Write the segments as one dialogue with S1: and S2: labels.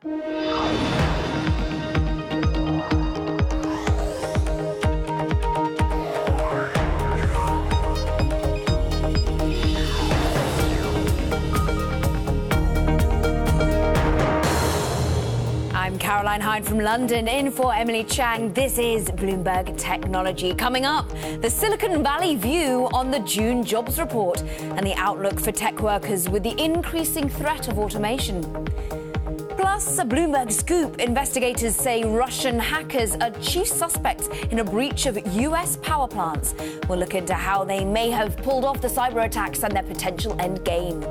S1: Caroline Hyde from London, in for Emily Chang. This is Bloomberg Technology. Coming up, the Silicon Valley view on the June jobs report and the outlook for tech workers with the increasing threat of automation. Plus, a Bloomberg scoop. Investigators say Russian hackers are chief suspects in a breach of US power plants. We'll look into how they may have pulled off the cyber attacks and their potential end game.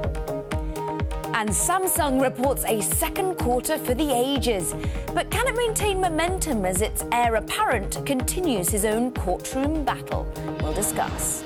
S1: And Samsung reports a second quarter for the ages. But can it maintain momentum as its heir apparent continues his own courtroom battle? We'll discuss.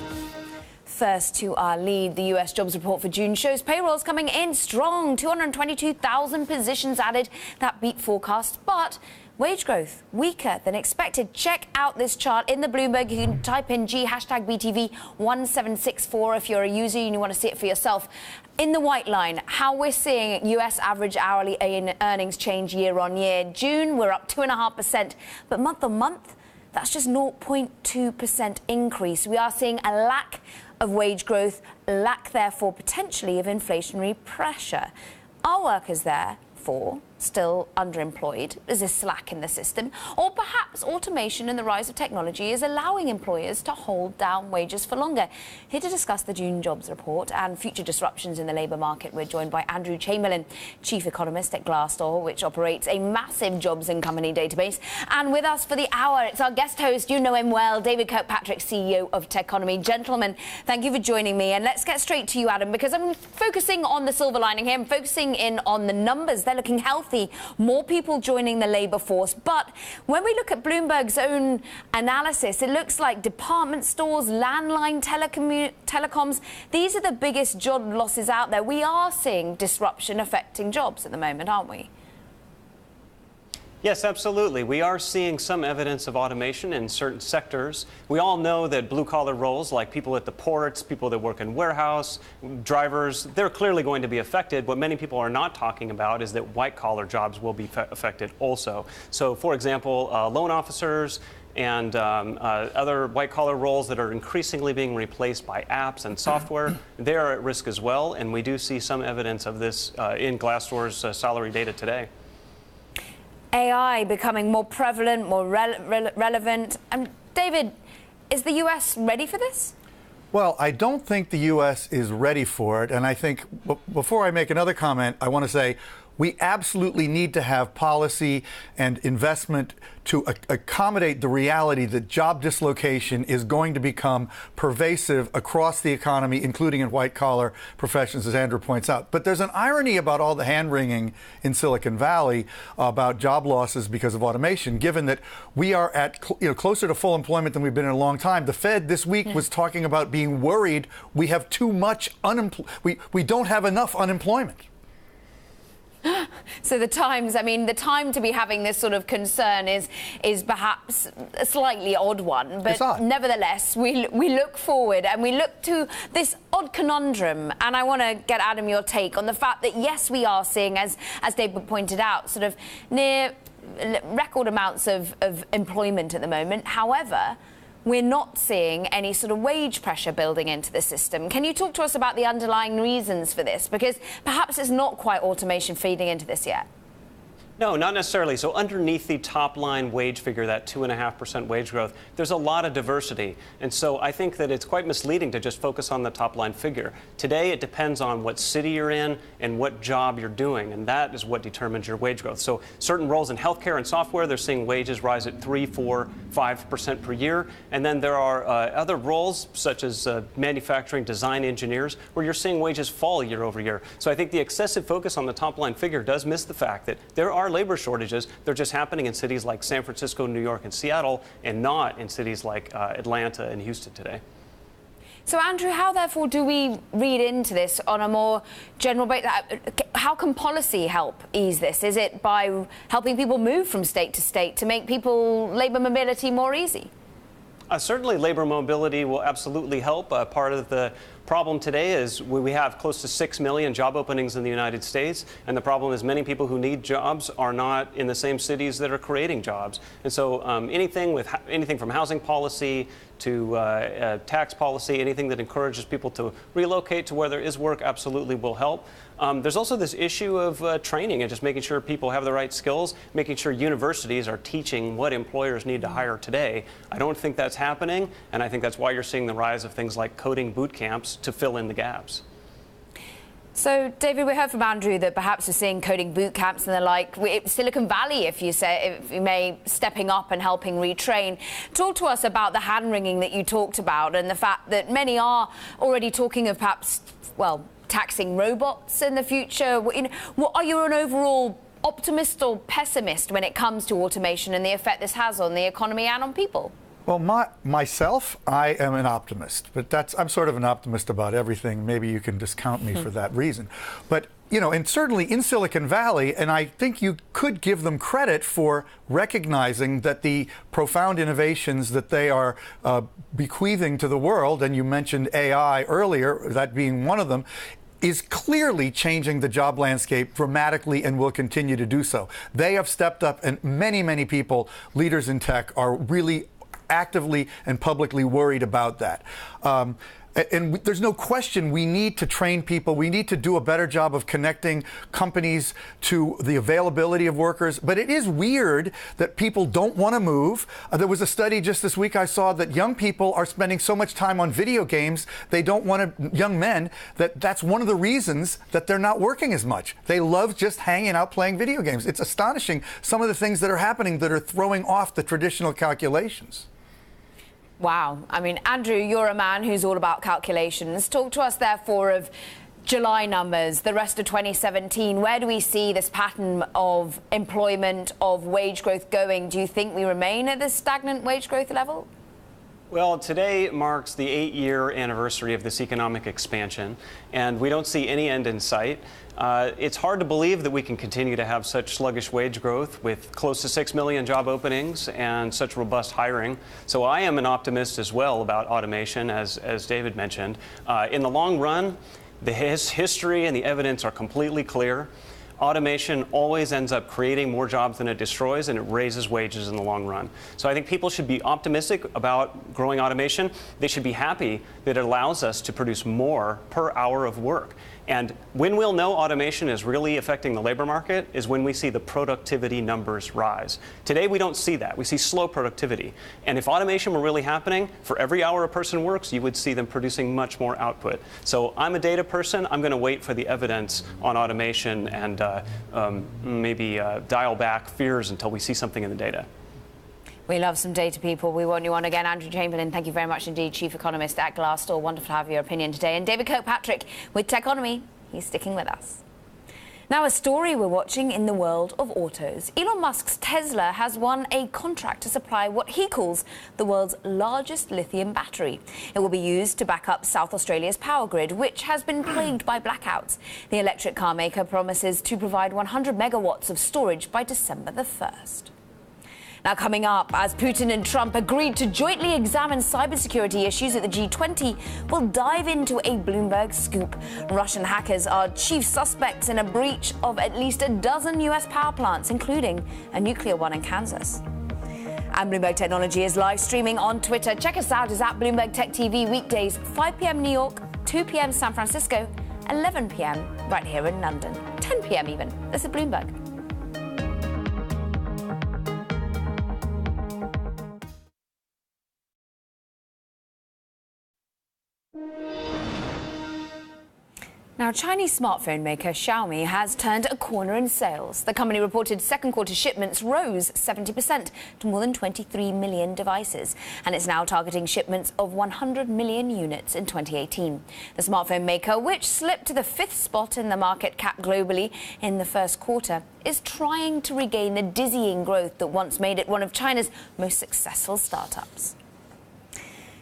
S1: First to our lead, the US jobs report for June shows payrolls coming in strong. 222,000 positions added. That beat forecast, but wage growth weaker than expected. Check out this chart in the Bloomberg. You can type in #BTV1764 if you're a user and you want to see it for yourself. In the white line, how we're seeing US average hourly earnings change year on year. June, we're up 2.5%, but month on month, that's just 0.2% increase. We are seeing a lack of wage growth, lack therefore potentially of inflationary pressure. Are workers therefore still underemployed? Is there slack in the system? Or perhaps automation and the rise of technology is allowing employers to hold down wages for longer? Here to discuss the June jobs report and future disruptions in the labour market, we're joined by Andrew Chamberlain, chief economist at Glassdoor, which operates a massive jobs and company database. And with us for the hour, it's our guest host, you know him well, David Kirkpatrick, CEO of Techonomy. Gentlemen, thank you for joining me. And let's get straight to you, Adam, because I'm focusing on the silver lining here. I'm focusing in on the numbers. They're looking healthy. More people joining the labour force. But when we look at Bloomberg's own analysis, it looks like department stores, landline telecoms, these are the biggest job losses out there. We are seeing disruption affecting jobs at the moment, aren't we?
S2: Yes, absolutely. We are seeing some evidence of automation in certain sectors. We all know that blue-collar roles, like people at the ports, people that work in warehouse, drivers, they're clearly going to be affected. What many people are not talking about is that white-collar jobs will be affected also. So, for example, loan officers and other white-collar roles that are increasingly being replaced by apps and software, they are at risk as well. And we do see some evidence of this in Glassdoor's salary data today.
S1: AI becoming more prevalent, more relevant. David, is the US ready for this?
S3: Well, I don't think the U.S. is ready for it. And I think before I make another comment, I want to say we absolutely need to have policy and investment to accommodate the reality that job dislocation is going to become pervasive across the economy, including in white-collar professions, as Andrew points out. But there's an irony about all the hand-wringing in Silicon Valley about job losses because of automation, given that we are at closer to full employment than we've been in a long time. The Fed this week was talking about being worried we have too much unemployment. We don't have enough unemployment.
S1: So the time to be having this sort of concern is perhaps a slightly odd one. But nevertheless, we look forward and we look to this odd conundrum. And I want to get, Adam, your take on the fact that, yes, we are seeing, as David pointed out, sort of near record amounts of employment at the moment. However, we're not seeing any sort of wage pressure building into the system. Can you talk to us about the underlying reasons for this? Because perhaps it's not quite automation feeding into this yet.
S2: No, not necessarily. So underneath the top line wage figure, that 2.5% wage growth, there's a lot of diversity. And so I think that it's quite misleading to just focus on the top line figure. Today, it depends on what city you're in and what job you're doing. And that is what determines your wage growth. So certain roles in healthcare and software, they're seeing wages rise at 3, 4, 5% per year. And then there are other roles, such as manufacturing, design engineers, where you're seeing wages fall year over year. So I think the excessive focus on the top line figure does miss the fact that there are labor shortages. They're just happening in cities like San Francisco, New York, and Seattle, and not in cities like Atlanta and Houston today.
S1: So, Andrew, how therefore do we read into this on a more general basis? How can policy help ease this? Is it by helping people move from state to state to make people labour mobility more easy?
S2: Certainly, labor mobility will absolutely help. Part of the Problem today is we have close to 6 million job openings in the United States, and the problem is many people who need jobs are not in the same cities that are creating jobs. And so anything from housing policy to tax policy, anything that encourages people to relocate to where there is work absolutely will help. There's also this issue of training and just making sure people have the right skills, making sure universities are teaching what employers need to hire today. I don't think that's happening, and I think that's why you're seeing the rise of things like coding boot camps to fill in the gaps.
S1: So, David, we heard from Andrew that perhaps we're seeing coding boot camps and the like. Silicon Valley, if you may, stepping up and helping retrain. Talk to us about the hand-wringing that you talked about and the fact that many are already talking of perhaps, well, taxing robots in the future. Are you an overall optimist or pessimist when it comes to automation and the effect this has on the economy and on people?
S3: Well, myself, I am an optimist, but I'm sort of an optimist about everything. Maybe you can discount me for that reason. But, and certainly in Silicon Valley, and I think you could give them credit for recognizing that the profound innovations that they are bequeathing to the world, and you mentioned AI earlier, that being one of them, is clearly changing the job landscape dramatically and will continue to do so. They have stepped up, and many, many people, leaders in tech, are really actively and publicly worried about that. And there's no question we need to train people. We need to do a better job of connecting companies to the availability of workers. But it is weird that people don't want to move. There was a study just this week I saw that young people are spending so much time on video games, they don't want to, young men, that's one of the reasons that they're not working as much. They love just hanging out playing video games. It's astonishing some of the things that are happening that are throwing off the traditional calculations.
S1: Wow. I mean, Andrew, you're a man who's all about calculations. Talk to us, therefore, of July numbers, the rest of 2017. Where do we see this pattern of employment, of wage growth going? Do you think we remain at this stagnant wage growth level?
S2: Well, today marks the 8-year anniversary of this economic expansion, and we don't see any end in sight. It's hard to believe that we can continue to have such sluggish wage growth with close to 6 million job openings and such robust hiring. So I am an optimist as well about automation, as David mentioned. In the long run, the history and the evidence are completely clear. Automation always ends up creating more jobs than it destroys, and it raises wages in the long run. So I think people should be optimistic about growing automation. They should be happy that it allows us to produce more per hour of work. And when we'll know automation is really affecting the labor market is when we see the productivity numbers rise. Today, we don't see that. We see slow productivity. And if automation were really happening, for every hour a person works, you would see them producing much more output. So I'm a data person. I'm going to wait for the evidence on automation and maybe dial back fears until we see something in the data.
S1: We love some data people. We want you on again. Andrew Chamberlain, thank you very much indeed, Chief Economist at Glassdoor. Wonderful to have your opinion today. And David Kirkpatrick with Techonomy. He's sticking with us. Now, a story we're watching in the world of autos. Elon Musk's Tesla has won a contract to supply what he calls the world's largest lithium battery. It will be used to back up South Australia's power grid, which has been plagued by blackouts. The electric car maker promises to provide 100 megawatts of storage by December the 1st. Now, coming up, as Putin and Trump agreed to jointly examine cybersecurity issues at the G20, we'll dive into a Bloomberg scoop. Russian hackers are chief suspects in a breach of at least a dozen US power plants, including a nuclear one in Kansas. And Bloomberg Technology is live streaming on Twitter. Check us out. It's at Bloomberg Tech TV, weekdays 5 p.m. New York, 2 p.m. San Francisco, 11 p.m. right here in London, 10 p.m. even. This is Bloomberg. Now, Chinese smartphone maker Xiaomi has turned a corner in sales. The company reported second quarter shipments rose 70% to more than 23 million devices, and it's now targeting shipments of 100 million units in 2018. The smartphone maker, which slipped to the 5th spot in the market cap globally in the first quarter, is trying to regain the dizzying growth that once made it one of China's most successful startups.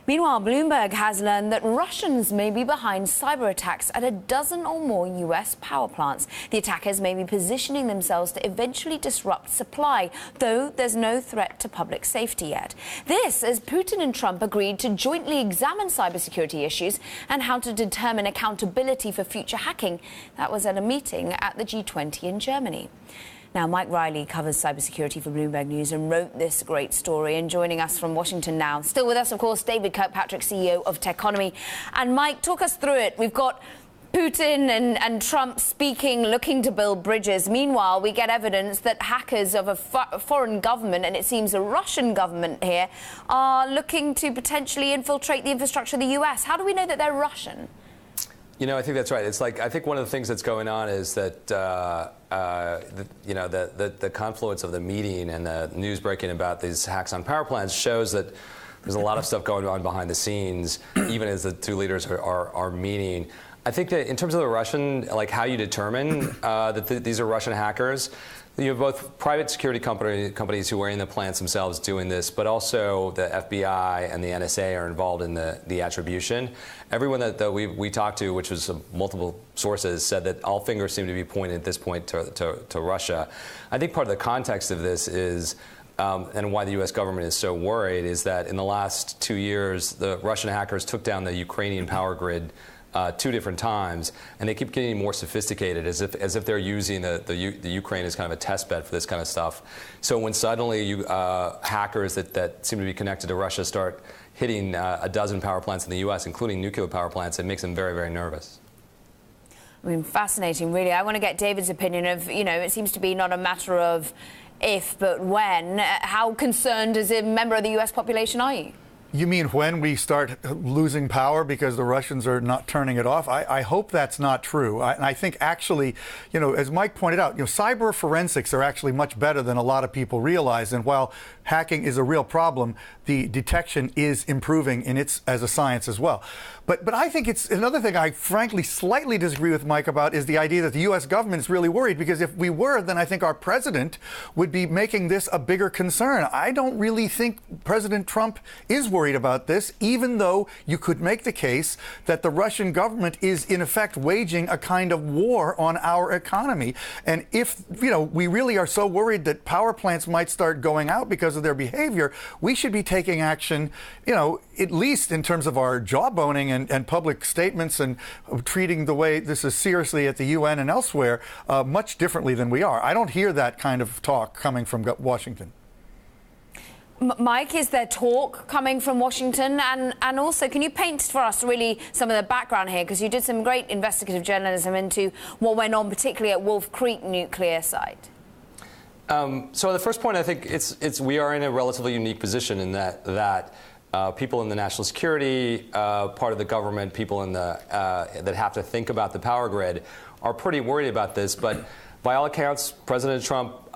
S1: Meanwhile, Bloomberg has learned that Russians may be behind cyber attacks at a dozen or more US power plants. The attackers may be positioning themselves to eventually disrupt supply, though there's no threat to public safety yet. This as Putin and Trump agreed to jointly examine cybersecurity issues and how to determine accountability for future hacking. That was at a meeting at the G20 in Germany. Now, Mike Riley covers cybersecurity for Bloomberg News and wrote this great story. And joining us from Washington now, still with us, of course, David Kirkpatrick, CEO of Techonomy. And Mike, talk us through it. We've got Putin and Trump speaking, looking to build bridges. Meanwhile, we get evidence that hackers of a foreign government, and it seems a Russian government here, are looking to potentially infiltrate the infrastructure of the US. How do we know that they're Russian?
S4: You know, I think that's right. It's like, I think one of the things that's going on is that, the confluence of the meeting and the news breaking about these hacks on power plants shows that there's a lot of stuff going on behind the scenes, even as the two leaders are meeting. I think that in terms of the Russian, like how you determine that these are Russian hackers, you have both private security companies who are in the plants themselves doing this, but also the FBI and the NSA are involved in the attribution. Everyone that we talked to, which was multiple sources, said that all fingers seem to be pointed at this point to Russia. I think part of the context of this is, and why the U.S. government is so worried, is that in the last 2 years, the Russian hackers took down the Ukrainian power grid 2 different times, and they keep getting more sophisticated, as if they're using the Ukraine as kind of a test bed for this kind of stuff. So when suddenly hackers that seem to be connected to Russia start hitting a dozen power plants in the U.S., including nuclear power plants, it makes them very, very nervous.
S1: I mean, fascinating, really. I want to get David's opinion of, it seems to be not a matter of if, but when. How concerned as a member of the U.S. population are you?
S3: You mean when we start losing power because the Russians are not turning it off? I hope that's not true. I think actually, as Mike pointed out, cyber forensics are actually much better than a lot of people realize. And while hacking is a real problem, the detection is improving as a science as well. But I think it's another thing I frankly slightly disagree with Mike about is the idea that the U.S. government is really worried, because if we were, then I think our president would be making this a bigger concern. I don't really think President Trump is worried about this, even though you could make the case that the Russian government is in effect waging a kind of war on our economy. And if, we really are so worried that power plants might start going out because of their behavior, we should be taking action, at least in terms of our jawboning and public statements and treating the way this is seriously at the UN and elsewhere much differently than we are. I don't hear that kind of talk coming from Washington.
S1: Mike, is there talk coming from Washington? And also, can you paint for us really some of the background here? Because you did some great investigative journalism into what went on, particularly at Wolf Creek nuclear site.
S4: So the first point, I think we are in a relatively unique position in that people in the national security part of the government, people in that have to think about the power grid, are pretty worried about this. But by all accounts, President Trump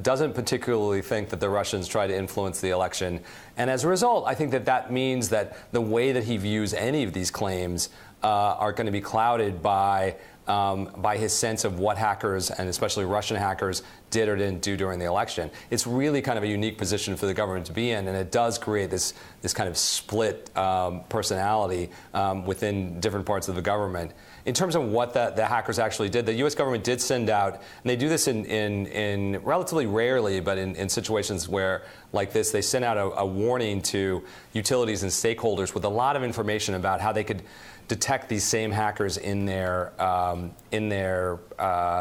S4: doesn't particularly think that the Russians try to influence the election. And as a result, I think that means that the way that he views any of these claims are going to be clouded by his sense of what hackers, and especially Russian hackers, did or didn't do during the election. It's really kind of a unique position for the government to be in, and it does create this kind of split personality within different parts of the government. In terms of what the hackers actually did, the U.S. government did send out, and they do this in relatively rarely, but in situations where, like this, they sent out a warning to utilities and stakeholders with a lot of information about how they could detect these same hackers in their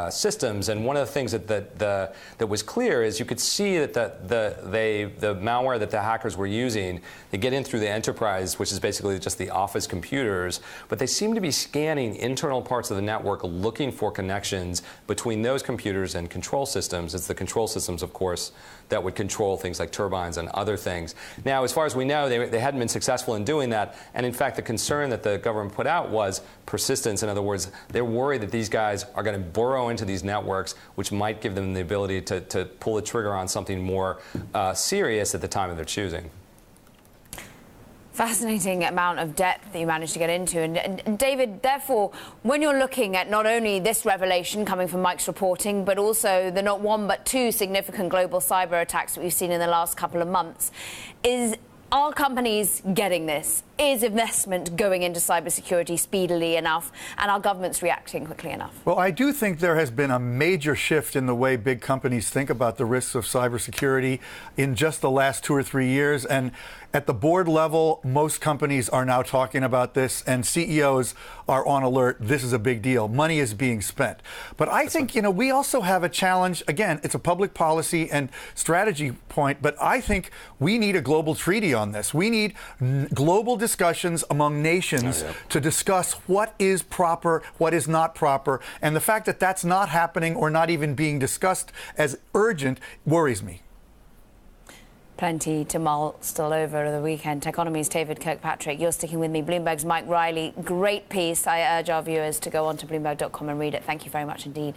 S4: systems. And one of the things that was clear is you could see that the malware that the hackers were using, they get in through the enterprise, which is basically just the office computers, but they seem to be scanning internal parts of the network looking for connections between those computers and control systems. It's the control systems, of course, that would control things like turbines and other things. Now, as far as we know, they hadn't been successful in doing that. And in fact, the concern that the government put out was persistence. In other words, they're worried that these guys are going to burrow into these networks, which might give them the ability to pull the trigger on something more serious at the time of their choosing.
S1: Fascinating amount of depth that you managed to get into. And David, therefore, when you're looking at not only this revelation coming from Mike's reporting, but also the not one but two significant global cyber attacks that we've seen in the last couple of months, are companies getting this? is investment going into cybersecurity speedily enough, and are governments reacting quickly enough?
S3: Well, I do think there has been a major shift in the way big companies think about the risks of cybersecurity in just the last 2 or 3 years. And at the board level, most companies are now talking about this, and CEOs are on alert. This is a big deal. Money is being spent. But I think, we also have a challenge. Again, it's a public policy and strategy point, but I think we need a global treaty on this. We need global discussions among nations to discuss what is proper, what is not proper. And the fact that that's not happening or not even being discussed as urgent worries me.
S1: Plenty to mull still over the weekend. Techonomy's David Kirkpatrick, you're sticking with me. Bloomberg's Mike Riley, great piece. I urge our viewers to go on to Bloomberg.com and read it. Thank you very much indeed.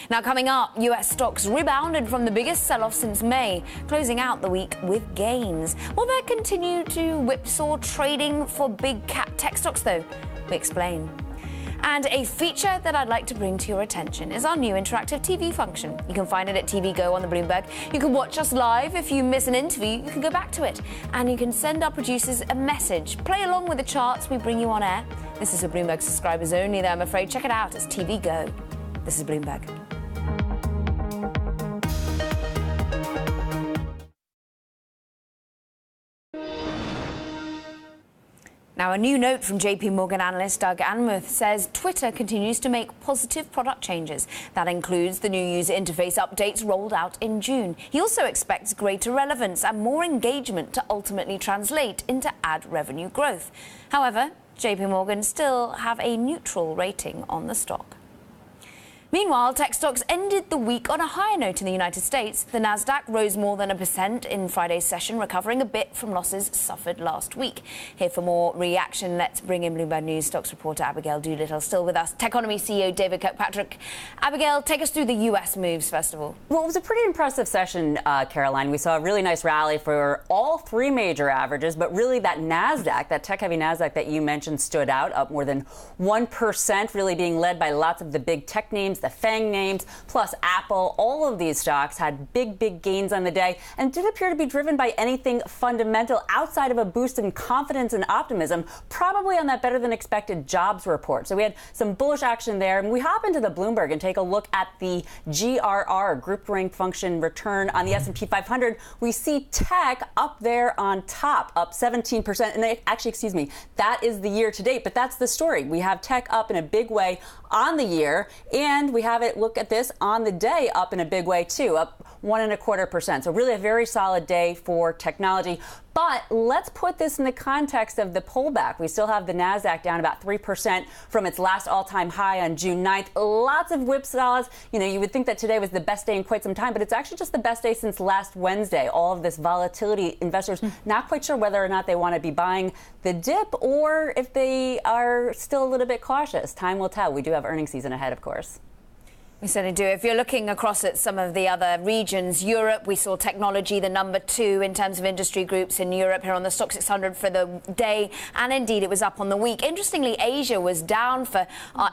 S1: Now, coming up, US stocks rebounded from the biggest sell-off since May, closing out the week with gains. Will there continue to whipsaw trading for big cap tech stocks, though? We explain. And a feature that I'd like to bring to your attention is our new interactive TV function. You can find it at TV Go on the Bloomberg. You can watch us live. If you miss an interview, you can go back to it. And you can send our producers a message. Play along with the charts we bring you on air. This is for Bloomberg subscribers only, though, I'm afraid. Check it out. It's TV Go. This is Bloomberg. Now, a new note from JP Morgan analyst Doug Anmuth says Twitter continues to make positive product changes. That includes the new user interface updates rolled out in June. He also expects greater relevance and more engagement to ultimately translate into ad revenue growth. However, JP Morgan still have a neutral rating on the stock. Meanwhile, tech stocks ended the week on a higher note in the United States. The Nasdaq rose more than 1% in Friday's session, recovering a bit from losses suffered last week. Here for more reaction, let's bring in Bloomberg News stocks reporter Abigail Doolittle, still with us. Techonomy CEO David Kirkpatrick. Abigail, take us through the U.S. moves, first of all.
S5: Well, it was a pretty impressive session, Caroline. We saw a really nice rally for all three major averages, but really that Nasdaq, that tech-heavy Nasdaq that you mentioned, stood out, up more than 1%, really being led by lots of the big tech names, the FANG names, plus Apple. All of these stocks had big gains on the day and didn't appear to be driven by anything fundamental outside of a boost in confidence and optimism, probably on that better than expected jobs report. So we had some bullish action there. And we hop into the Bloomberg and take a look at the GRR, group rank function return on the S&P 500. We see tech up there on top, up 17%. And actually, that is the year to date, but that's the story. We have tech up in a big way on the year, and we have it, look at this, on the day up in a big way too, up 1.25%. So really a very solid day for technology. But let's put this in the context of the pullback. We still have the Nasdaq down about 3% from its last all-time high on June 9th. Lots of whipsaws. You would think that today was the best day in quite some time, but it's actually just the best day since last Wednesday. All of this volatility, investors not quite sure whether or not they want to be buying the dip or if they are still a little bit cautious. Time will tell. We do have earnings season ahead, of course.
S1: We certainly do. If you're looking across at some of the other regions, Europe, we saw technology the number 2 in terms of industry groups in Europe here on the Stock 600 for the day, and indeed it was up on the week. Interestingly, Asia was down for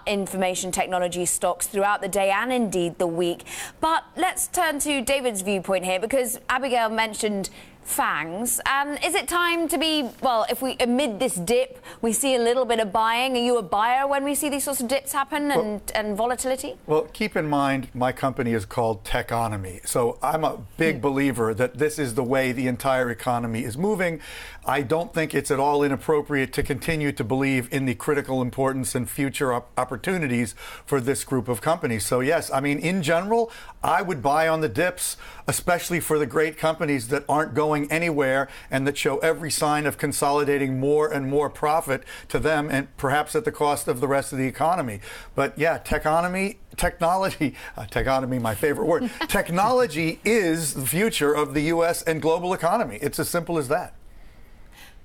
S1: information technology stocks throughout the day and indeed the week. But let's turn to David's viewpoint here, because Abigail mentioned FANGs. And is it time to be, well, if we, amid this dip, we see a little bit of buying? Are you a buyer when we see these sorts of dips happen and volatility?
S3: Well, keep in mind, my company is called Techonomy. So I'm a big believer that this is the way the entire economy is moving. I don't think it's at all inappropriate to continue to believe in the critical importance and future opportunities for this group of companies. So yes, I mean, in general, I would buy on the dips, especially for the great companies that aren't going anywhere and that show every sign of consolidating more and more profit to them, and perhaps at the cost of the rest of the economy. But yeah, technology, my favorite word. Technology is the future of the U.S. and global economy. It's as simple as that.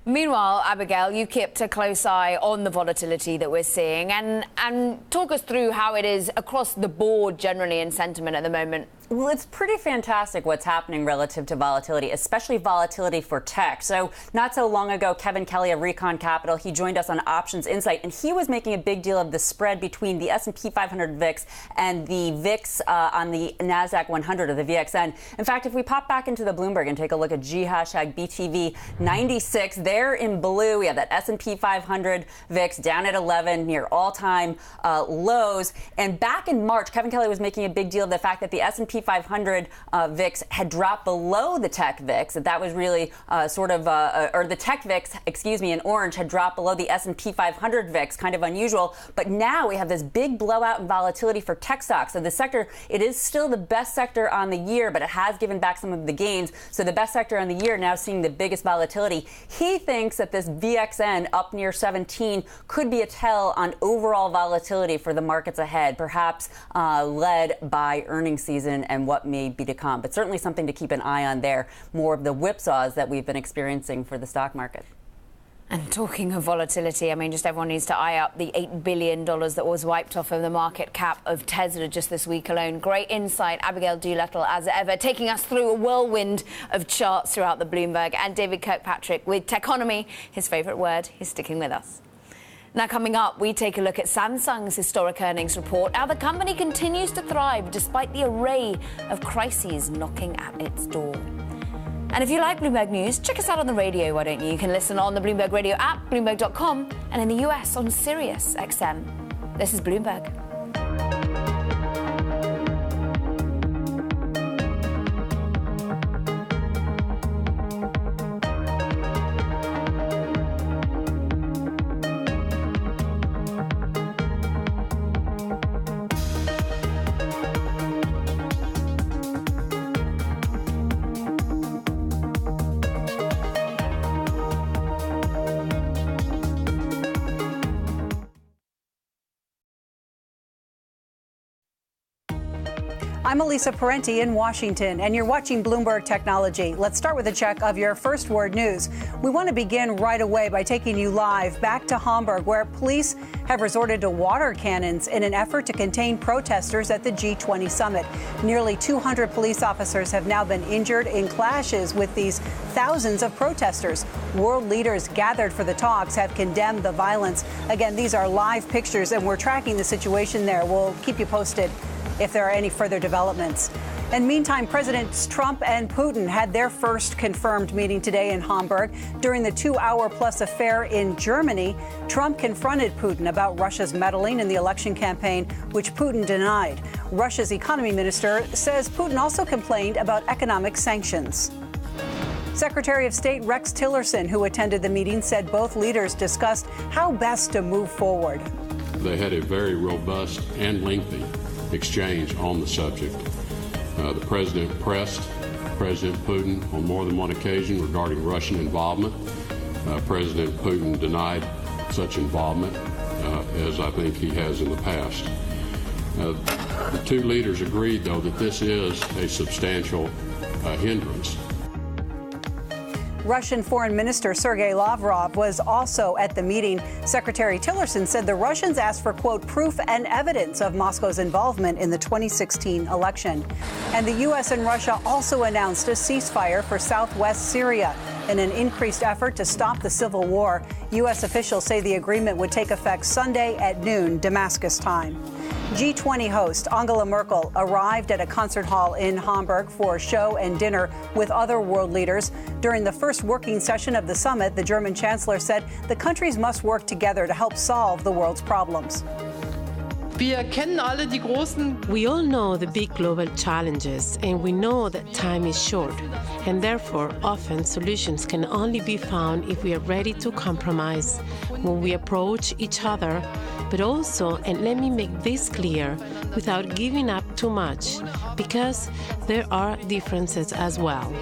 S1: Meanwhile, Abigail, you kept a close eye on the volatility that we're seeing, and talk us through how it is across the board generally in sentiment at the moment.
S5: Well, it's pretty fantastic what's happening relative to volatility, especially volatility for tech. So not so long ago, Kevin Kelly of Recon Capital, he joined us on Options Insight, and he was making a big deal of the spread between the S&P 500 VIX and the VIX on the NASDAQ 100 or the VXN. In fact, if we pop back into the Bloomberg and take a look at G#BTV 96, there in blue, we have that S&P 500 VIX down at 11, near all-time lows. And back in March, Kevin Kelly was making a big deal of the fact that the S&P 500 VIX had dropped below the tech VIX. That was really or the tech VIX, in orange, had dropped below the S&P 500 VIX, kind of unusual. But now we have this big blowout in volatility for tech stocks. So the sector, it is still the best sector on the year, but it has given back some of the gains. So the best sector on the year now seeing the biggest volatility. He thinks that this VXN up near 17 could be a tell on overall volatility for the markets ahead, perhaps led by earnings season and what may be to come. But certainly something to keep an eye on there, more of the whipsaws that we've been experiencing for the stock market.
S1: And talking of volatility, I mean, just everyone needs to eye up the $8 billion that was wiped off of the market cap of Tesla just this week alone. Great insight, Abigail Doolittle, as ever, taking us through a whirlwind of charts throughout the Bloomberg. And David Kirkpatrick with Techonomy, his favourite word, is sticking with us. Now, coming up, we take a look at Samsung's historic earnings report. How the company continues to thrive despite the array of crises knocking at its door. And if you like Bloomberg News, check us out on the radio, why don't you? You can listen on the Bloomberg Radio app, Bloomberg.com, and in the US on Sirius XM. This is Bloomberg.
S6: I'm Elisa Parenti in Washington, and you're watching Bloomberg Technology. Let's start with a check of your first word news. We want to begin right away by taking you live back to Hamburg, where police have resorted to water cannons in an effort to contain protesters at the G20 summit. Nearly 200 police officers have now been injured in clashes with these thousands of protesters. World leaders gathered for the talks have condemned the violence. Again, these are live pictures, and we're tracking the situation there. We'll keep you posted if there are any further developments. And meantime, Presidents Trump and Putin had their first confirmed meeting today in Hamburg. During the 2-hour-plus affair in Germany, Trump confronted Putin about Russia's meddling in the election campaign, which Putin denied. Russia's economy minister says Putin also complained about economic sanctions. Secretary of State Rex Tillerson, who attended the meeting, said both leaders discussed how best to move forward.
S7: They had a very robust and lengthy exchange on the subject. The president pressed President Putin on more than one occasion regarding Russian involvement. President Putin denied such involvement, as I think he has in the past. The two leaders agreed, though, that this is a substantial hindrance.
S6: Russian Foreign Minister Sergei Lavrov was also at the meeting. Secretary Tillerson said the Russians asked for, quote, proof and evidence of Moscow's involvement in the 2016 election. And the U.S. and Russia also announced a ceasefire for southwest Syria in an increased effort to stop the civil war. U.S. officials say the agreement would take effect Sunday at noon, Damascus time. G20 host Angela Merkel arrived at a concert hall in Hamburg for a show and dinner with other world leaders. During the first working session of the summit, the German chancellor said the countries must work together to help solve the world's problems.
S8: We all know the big global challenges, and we know that time is short, and therefore often solutions can only be found if we are ready to compromise when we approach each other, but also, and let me make this clear, without giving up too much, because there are differences as well.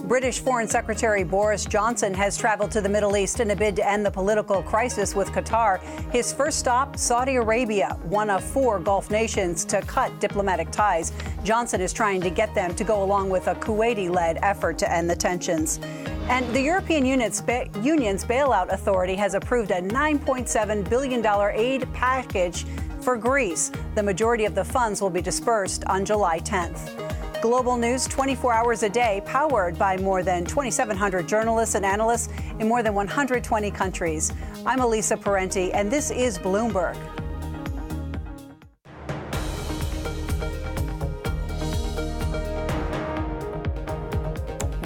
S6: British Foreign Secretary Boris Johnson has traveled to the Middle East in a bid to end the political crisis with Qatar. His first stop, Saudi Arabia, one of 4 Gulf nations to cut diplomatic ties. Johnson is trying to get them to go along with a Kuwaiti-led effort to end the tensions. And the European Union's bailout authority has approved a $9.7 billion aid package for Greece. The majority of the funds will be dispersed on July 10th. Global news 24 hours a day, powered by more than 2,700 journalists and analysts in more than 120 countries. I'm Elisa Parenti, and this is Bloomberg.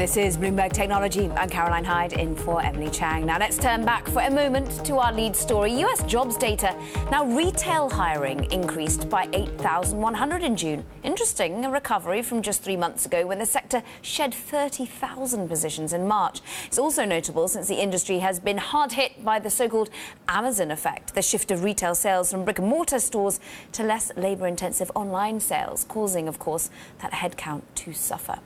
S1: This is Bloomberg Technology. I'm Caroline Hyde in for Emily Chang. Now let's turn back for a moment to our lead story. US jobs data. Now retail hiring increased by 8,100 in June. Interesting, a recovery from just 3 months ago when the sector shed 30,000 positions in March. It's also notable since the industry has been hard hit by the so-called Amazon effect, the shift of retail sales from brick-and-mortar stores to less labour-intensive online sales, causing, of course, that headcount to suffer.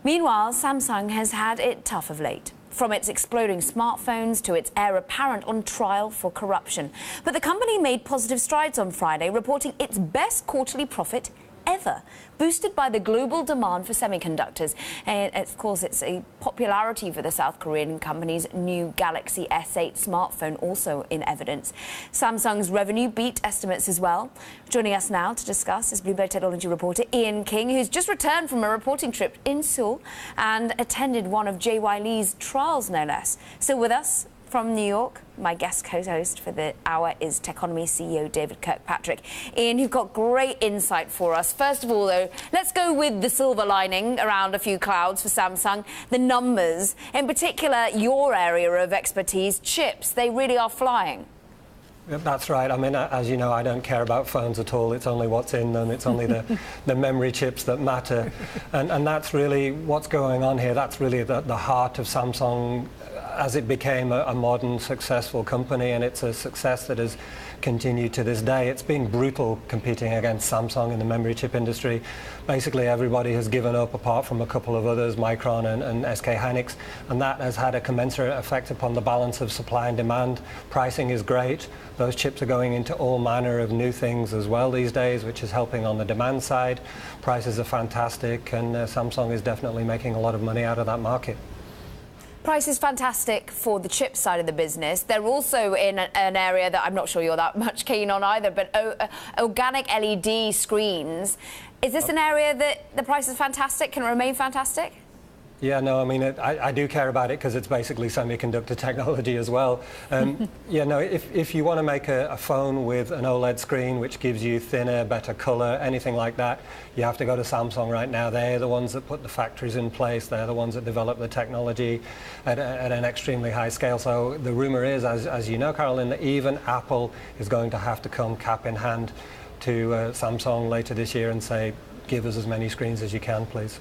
S1: Meanwhile, Samsung has had it tough of late. From its exploding smartphones to its heir apparent on trial for corruption. But the company made positive strides on Friday, reporting its best quarterly profit ever, boosted by the global demand for semiconductors. And of course, it's a popularity for the South Korean company's new Galaxy S8 smartphone also in evidence. Samsung's revenue beat estimates as well. Joining us now to discuss is Bloomberg Technology reporter Ian King, who's just returned from a reporting trip in Seoul and attended one of JY Lee's trials, no less. Still with us from New York, my guest co-host for the hour is Techonomy CEO David Kirkpatrick. Ian, you've got great insight for us. First of all, though, let's go with the silver lining around a few clouds for Samsung, the numbers. In particular, your area of expertise, chips, they really are flying.
S9: That's right. I mean, as you know, I don't care about phones at all. It's only what's in them. It's only the memory chips that matter. And that's really what's going on here. That's really the heart of Samsung as it became a modern, successful company, and it's a success that has continued to this day. It's been brutal competing against Samsung in the memory chip industry. Basically, everybody has given up apart from a couple of others, Micron and SK Hynix, and that has had a commensurate effect upon the balance of supply and demand. Pricing is great. Those chips are going into all manner of new things as well these days, which is helping on the demand side. Prices are fantastic, and Samsung is definitely making a lot of money out of that market.
S1: Price is fantastic for the chip side of the business. They're also in an area that I'm not sure you're that much keen on either, but organic LED screens. Is this an area that the price is fantastic, can remain fantastic?
S9: Yeah, no, I mean, I do care about it because it's basically semiconductor technology as well. Yeah, no, if you want to make a phone with an OLED screen which gives you thinner, better color, anything like that, you have to go to Samsung right now. They're the ones that put the factories in place. They're the ones that develop the technology at an extremely high scale. So the rumor is, as you know, Carolyn, that even Apple is going to have to come cap in hand to Samsung later this year and say, give us as many screens as you can, please.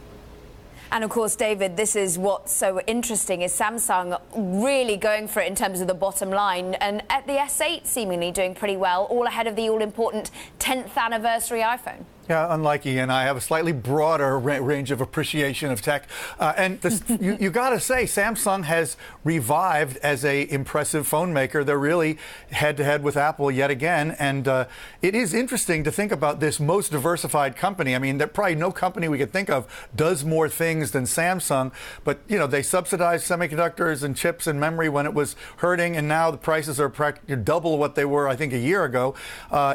S1: And of course, David, this is what's so interesting, is Samsung really going for it in terms of the bottom line. And at the S8 seemingly doing pretty well, all ahead of the all-important 10th anniversary iPhone.
S3: Yeah, unlike Ian, I have a slightly broader range of appreciation of tech. And this, you got to say, Samsung has revived as a impressive phone maker. They're really head-to-head with Apple yet again. And it is interesting to think about this most diversified company. I mean, there's probably no company we could think of does more things than Samsung. But, you know, they subsidized semiconductors and chips and memory when it was hurting. And now the prices are practically double what they were, I think, a year ago.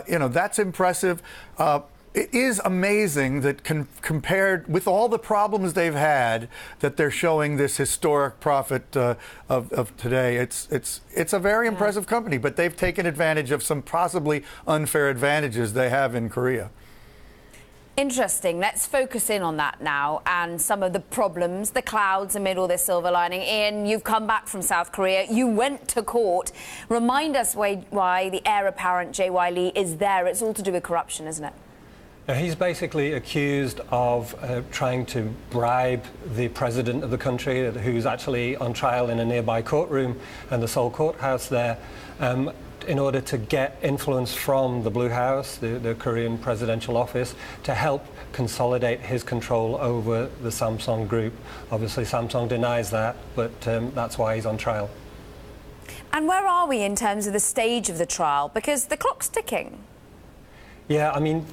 S3: You know, that's impressive. It is amazing that compared with all the problems they've had, that they're showing this historic profit of today. It's a very impressive company, but they've taken advantage of some possibly unfair advantages they have in Korea.
S1: Interesting. Let's focus in on that now and some of the problems, the clouds amid all this silver lining. Ian, you've come back from South Korea. You went to court. Remind us why the heir apparent JY Lee is there. It's all to do with corruption, isn't it?
S9: He's basically accused of trying to bribe the president of the country, who's actually on trial in a nearby courtroom and the Seoul courthouse there, in order to get influence from the Blue House, the Korean presidential office, to help consolidate his control over the Samsung group. Obviously, Samsung denies that, but that's why he's on trial.
S1: And where are we in terms of the stage of the trial? Because the clock's ticking.
S9: Yeah, I mean,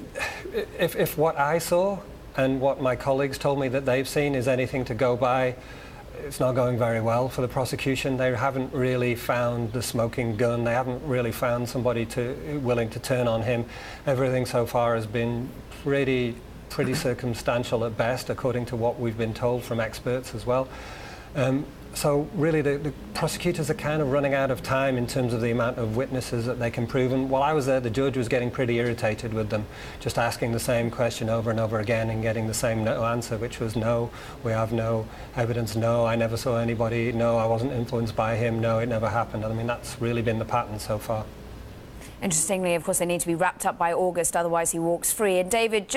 S9: if what I saw and what my colleagues told me that they've seen is anything to go by, it's not going very well for the prosecution. They haven't really found the smoking gun. They haven't really found somebody willing to turn on him. Everything so far has been pretty circumstantial at best, according to what we've been told from experts as well. So really, the prosecutors are kind of running out of time in terms of the amount of witnesses that they can prove. And while I was there, the judge was getting pretty irritated with them, just asking the same question over and over again and getting the same no answer, which was no, we have no evidence, no, I never saw anybody, no, I wasn't influenced by him, no, it never happened. I mean, that's really been the pattern so far.
S1: Interestingly, of course, they need to be wrapped up by August, otherwise he walks free. And David,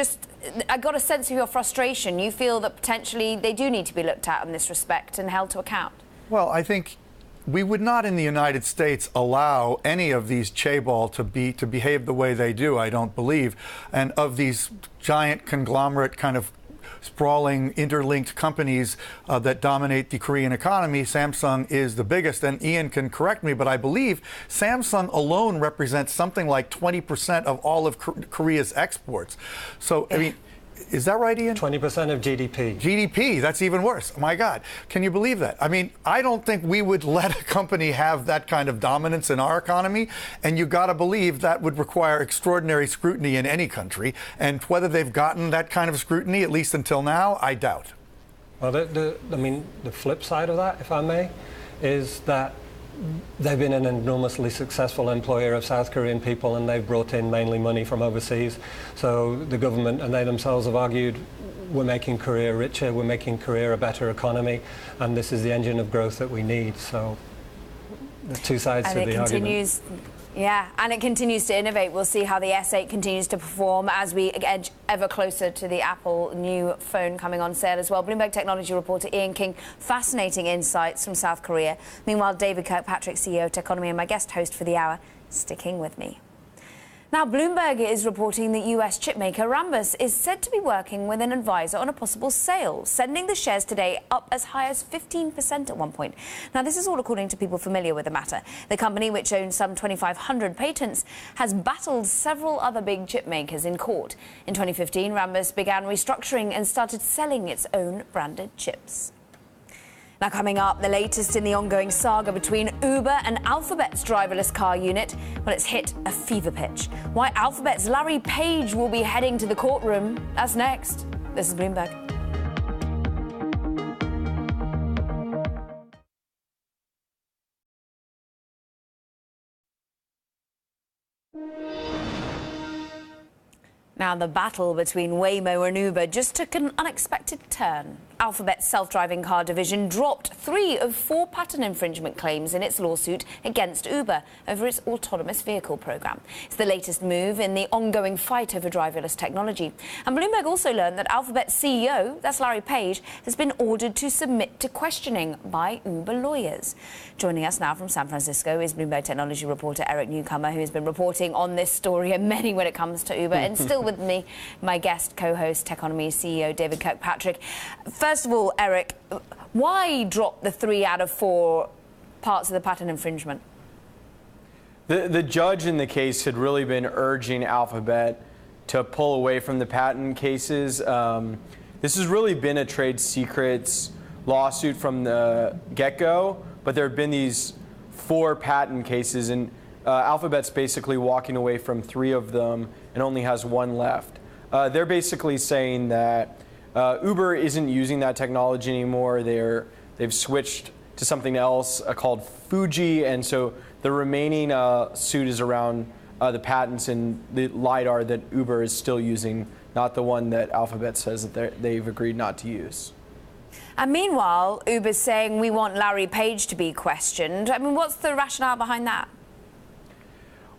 S1: I got a sense of your frustration. You feel that potentially they do need to be looked at in this respect and held to account.
S3: Well, I think we would not in the United States allow any of these chaebol to behave the way they do, I don't believe. And of these giant conglomerate kind of sprawling, interlinked companies that dominate the Korean economy, Samsung is the biggest. And Ian can correct me, but I believe Samsung alone represents something like 20% of all of Korea's exports. So, I mean, is that right, Ian?
S9: 20% of GDP.
S3: GDP, that's even worse. Oh my God. Can you believe that? I mean, I don't think we would let a company have that kind of dominance in our economy. And you got to believe that would require extraordinary scrutiny in any country. And whether they've gotten that kind of scrutiny, at least until now, I doubt.
S9: Well, the flip side of that, if I may, is that they've been an enormously successful employer of South Korean people, and they've brought in mainly money from overseas. So the government and they themselves have argued, we're making Korea richer, we're making Korea a better economy, and this is the engine of growth that we need. So there's two sides to the argument.
S1: Yeah, and it continues to innovate. We'll see how the S8 continues to perform as we edge ever closer to the Apple new phone coming on sale as well. Bloomberg technology reporter Ian King, fascinating insights from South Korea. Meanwhile, David Kirkpatrick, CEO of Techonomy, and my guest host for the hour, sticking with me. Now, Bloomberg is reporting that US chipmaker Rambus is said to be working with an advisor on a possible sale, sending the shares today up as high as 15% at one point. Now, this is all according to people familiar with the matter. The company, which owns some 2,500 patents, has battled several other big chip makers in court. In 2015, Rambus began restructuring and started selling its own branded chips. Now coming up, the latest in the ongoing saga between Uber and Alphabet's driverless car unit. Well, it's hit a fever pitch. Why Alphabet's Larry Page will be heading to the courtroom. That's next. This is Bloomberg. Now, the battle between Waymo and Uber just took an unexpected turn. Alphabet's self-driving car division dropped 3 of 4 patent infringement claims in its lawsuit against Uber over its autonomous vehicle program. It's the latest move in the ongoing fight over driverless technology. And Bloomberg also learned that Alphabet's CEO, that's Larry Page, has been ordered to submit to questioning by Uber lawyers. Joining us now from San Francisco is Bloomberg technology reporter Eric Newcomer, who has been reporting on this story and many when it comes to Uber. And still with me, my guest co-host, Techonomy CEO David Kirkpatrick. First of all, Eric, why drop the 3 out of 4 parts of the patent infringement?
S10: The judge in the case had really been urging Alphabet to pull away from the patent cases. This has really been a trade secrets lawsuit from the get-go, but there have been these 4 patent cases, and Alphabet's basically walking away from 3 of them and only has 1 left. They're basically saying that Uber isn't using that technology anymore. They've switched to something else called Fuji, and so the remaining suit is around the patents and the LiDAR that Uber is still using, not the one that Alphabet says that they've agreed not to use.
S1: And meanwhile, Uber's saying we want Larry Page to be questioned. I mean, what's the rationale behind that?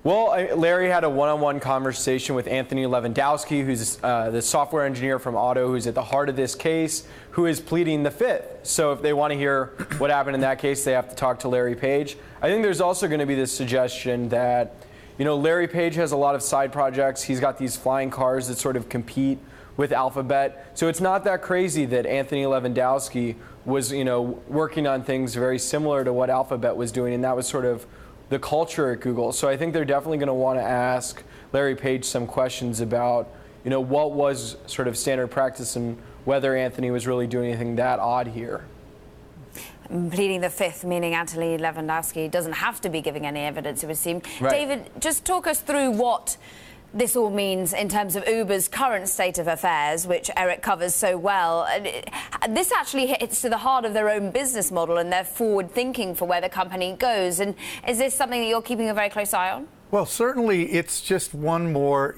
S10: Well, Larry had a one-on-one conversation with Anthony Lewandowski, who's the software engineer from Otto, who's at the heart of this case, who is pleading the 5th. So if they want to hear what happened in that case, they have to talk to Larry Page. I think there's also going to be this suggestion that, you know, Larry Page has a lot of side projects. He's got these flying cars that sort of compete with Alphabet. So it's not that crazy that Anthony Lewandowski was, you know, working on things very similar to what Alphabet was doing, and that was sort of the culture at Google. So I think they're definitely going to want to ask Larry Page some questions about, you know, what was sort of standard practice and whether Anthony was really doing anything that odd here.
S1: Pleading the 5th, meaning Anthony Lewandowski doesn't have to be giving any evidence, it would seem.
S10: Right.
S1: David, just talk us through what this all means in terms of Uber's current state of affairs, which Eric covers so well. This actually hits to the heart of their own business model and their forward thinking for where the company goes. And is this something that you're keeping a very close eye on?
S3: Well, certainly it's just one more,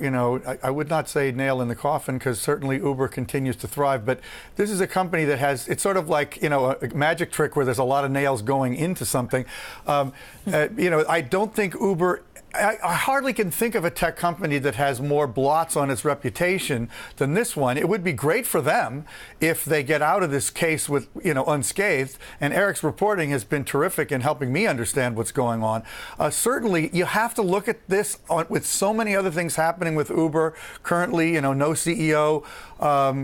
S3: I would not say nail in the coffin, because certainly Uber continues to thrive. But this is a company that has, it's sort of like, a magic trick where there's a lot of nails going into something. I don't think Uber, I hardly can think of a tech company that has more blots on its reputation than this one. It would be great for them if they get out of this case with, unscathed. And Eric's reporting has been terrific in helping me understand what's going on. Certainly, you have to look at this with so many other things happening with Uber currently. No CEO.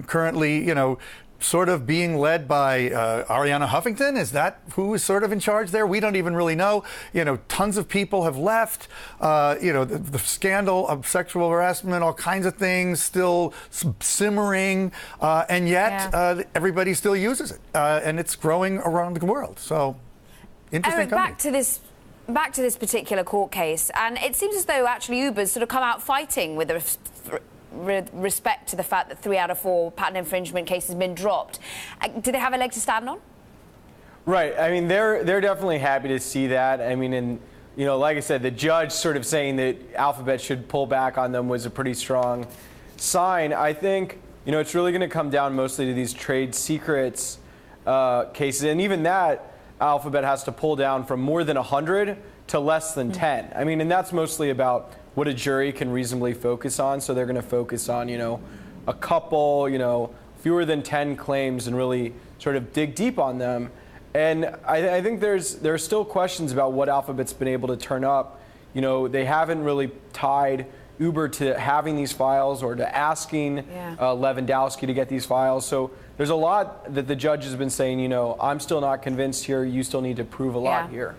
S3: Currently, sort of being led by Arianna Huffington. Is that who is sort of in charge there? We don't even really know. Tons of people have left. The scandal of sexual harassment, all kinds of things still simmering, and yet everybody still uses it, and it's growing around the world. So, interesting.
S1: Eric, back to this particular court case, and it seems as though actually Uber's sort of come out fighting with respect to the fact that 3 out of 4 patent infringement cases have been dropped. Do they have a leg to stand on?
S10: Right. I mean, they're definitely happy to see that. I mean, and like I said, the judge sort of saying that Alphabet should pull back on them was a pretty strong sign. I think it's really going to come down mostly to these trade secrets cases, and even that Alphabet has to pull down from more than 100 to less than 10. I mean, and that's mostly about what a jury can reasonably focus on. So they're going to focus on, a couple, fewer than 10 claims and really sort of dig deep on them. And I think there are still questions about what Alphabet's been able to turn up. They haven't really tied Uber to having these files or to asking Lewandowski to get these files. So there's a lot that the judge has been saying, I'm still not convinced here. You still need to prove a lot here.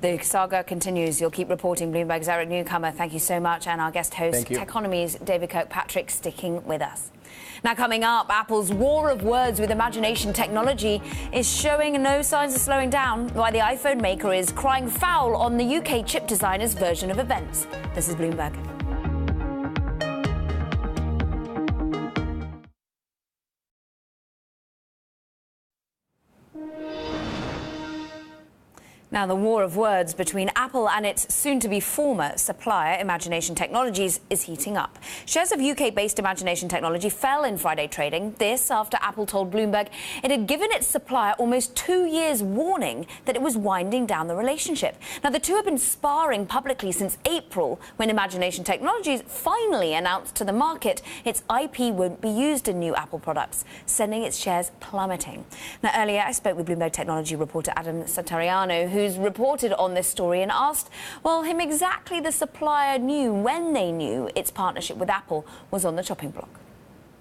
S1: The saga continues. You'll keep reporting. Bloomberg's Eric Newcomer, thank you so much. And our guest host, Techonomy's David Kirkpatrick, sticking with us. Now, coming up, Apple's war of words with imagination technology is showing no signs of slowing down, while the iPhone maker is crying foul on the UK chip designer's version of events. This is Bloomberg. Now, the war of words between Apple and its soon-to-be former supplier, Imagination Technologies, is heating up. Shares of UK-based Imagination Technology fell in Friday trading. This after Apple told Bloomberg it had given its supplier almost 2 years' warning that it was winding down the relationship. Now, the two have been sparring publicly since April, when Imagination Technologies finally announced to the market its IP won't be used in new Apple products, sending its shares plummeting. Now, earlier I spoke with Bloomberg Technology reporter Adam Satariano, who's reported on this story, and asked, him exactly the supplier knew when they knew its partnership with Apple was on the chopping block.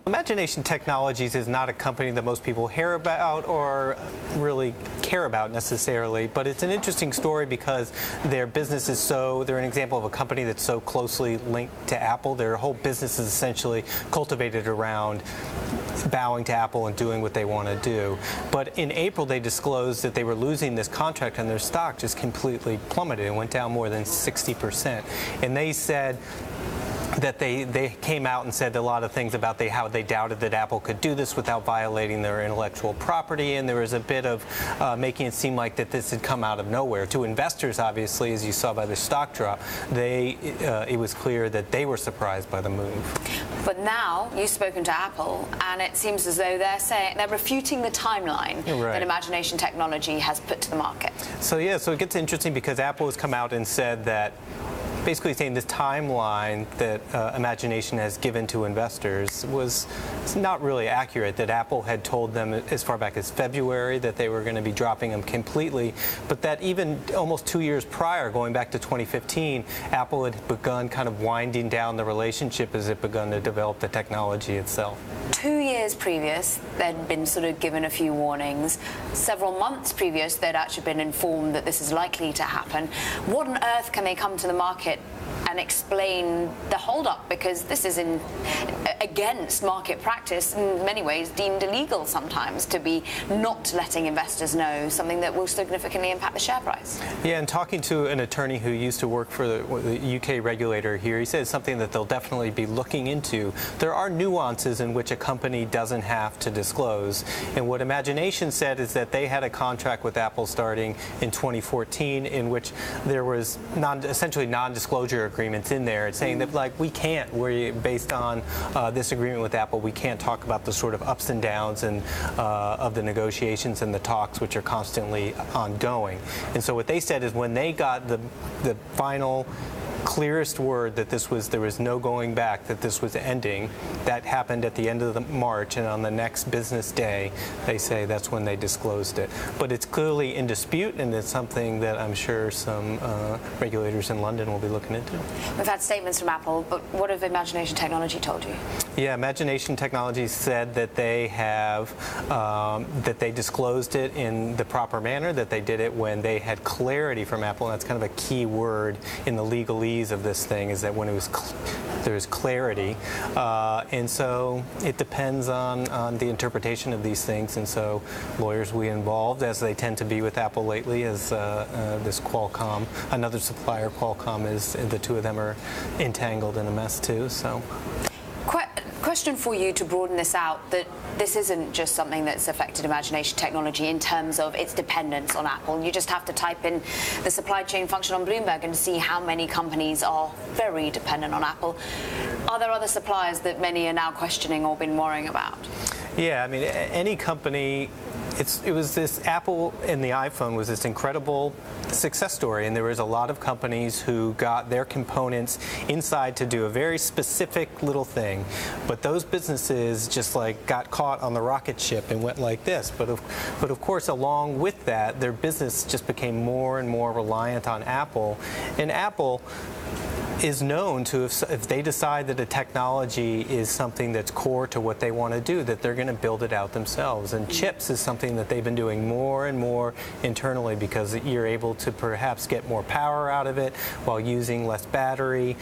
S11: Imagination Technologies is not a company that most people hear about or really care about necessarily, but it's an interesting story because their business is they're an example of a company that's so closely linked to Apple. Their whole business is essentially cultivated around bowing to Apple and doing what they want to do. But in April, they disclosed that they were losing this contract and their stock just completely plummeted and went down more than 60%. And they said that they came out and said a lot of things about how they doubted that Apple could do this without violating their intellectual property, and there was a bit of making it seem like that this had come out of nowhere. To investors, obviously, as you saw by the stock drop, it was clear that they were surprised by the move.
S1: But now you've spoken to Apple, and it seems as though they're refuting the timeline that Imagination Technology has put to the market.
S11: So it gets interesting because Apple has come out and said that, basically saying this timeline that Imagination has given to investors was not really accurate, that Apple had told them as far back as February that they were going to be dropping them completely, but that even almost 2 years prior, going back to 2015, Apple had begun kind of winding down the relationship as it begun to develop the technology itself.
S1: 2 years previous, they'd been sort of given a few warnings. Several months previous, they'd actually been informed that this is likely to happen. What on earth can they come to the market and explain the holdup, because this is against market practice, in many ways deemed illegal sometimes, to be not letting investors know something that will significantly impact the share price.
S11: Yeah, and talking to an attorney who used to work for the UK regulator here, he says something that they'll definitely be looking into. There are nuances in which a company doesn't have to disclose. And what Imagination said is that they had a contract with Apple starting in 2014 in which there was essentially non-disclosure agreements in there. It's saying that, like, we're based on this agreement with Apple, we can't talk about the sort of ups and downs and of the negotiations and the talks, which are constantly ongoing. And so what they said is when they got the final clearest word that there was no going back, that this was ending, that happened at the end of March, and on the next business day, they say that's when they disclosed it. But it's clearly in dispute, and it's something that I'm sure some regulators in London will be looking into.
S1: We've had statements from Apple, but what have Imagination Technology told you?
S11: Yeah, Imagination Technology said that they have that they disclosed it in the proper manner, that they did it when they had clarity from Apple. And that's kind of a key word in the legalese of this thing, is that when there's clarity, and so it depends on the interpretation of these things. And so lawyers we involved, as they tend to be with Apple lately, as this Qualcomm, another supplier, Qualcomm, is the two of them are entangled in a mess too. So.
S1: Question for you to broaden this out, that this isn't just something that's affected Imagination Technology in terms of its dependence on Apple. You just have to type in the supply chain function on Bloomberg and see how many companies are very dependent on Apple. Are there other suppliers that many are now questioning or been worrying about?
S11: Yeah, I mean, any company, it was this Apple and the iPhone was this incredible success story, and there was a lot of companies who got their components inside to do a very specific little thing, but those businesses just like got caught on the rocket ship and went like this. But of course, along with that, their business just became more and more reliant on Apple, and Apple is known to, if they decide that a technology is something that's core to what they want to do, that they're going to build it out themselves. And chips is something that they've been doing more and more internally, because you're able to perhaps get more power out of it while using less battery,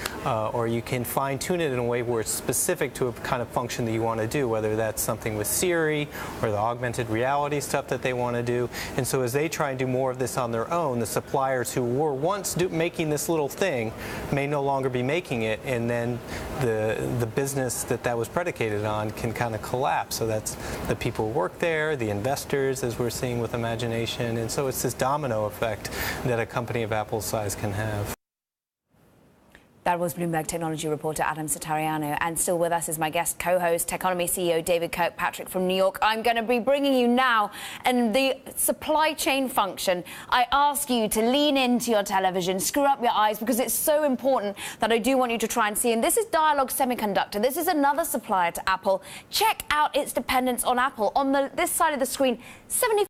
S11: or you can fine-tune it in a way where it's specific to a kind of function that you want to do, whether that's something with Siri or the augmented reality stuff that they want to do. And so as they try and do more of this on their own, the suppliers who were once making this little thing may no longer be making it, and then the business that was predicated on can kind of collapse. So that's the people who work there, the investors, as we're seeing with Imagination, and so it's this domino effect that a company of Apple's size can have.
S1: That was Bloomberg technology reporter Adam Satariano. And still with us is my guest co-host, Techonomy CEO David Kirkpatrick from New York. I'm going to be bringing you now and the supply chain function. I ask you to lean into your television, screw up your eyes, because it's so important that I do want you to try and see. And this is Dialog Semiconductor. This is another supplier to Apple. Check out its dependence on Apple. On this side of the screen, 70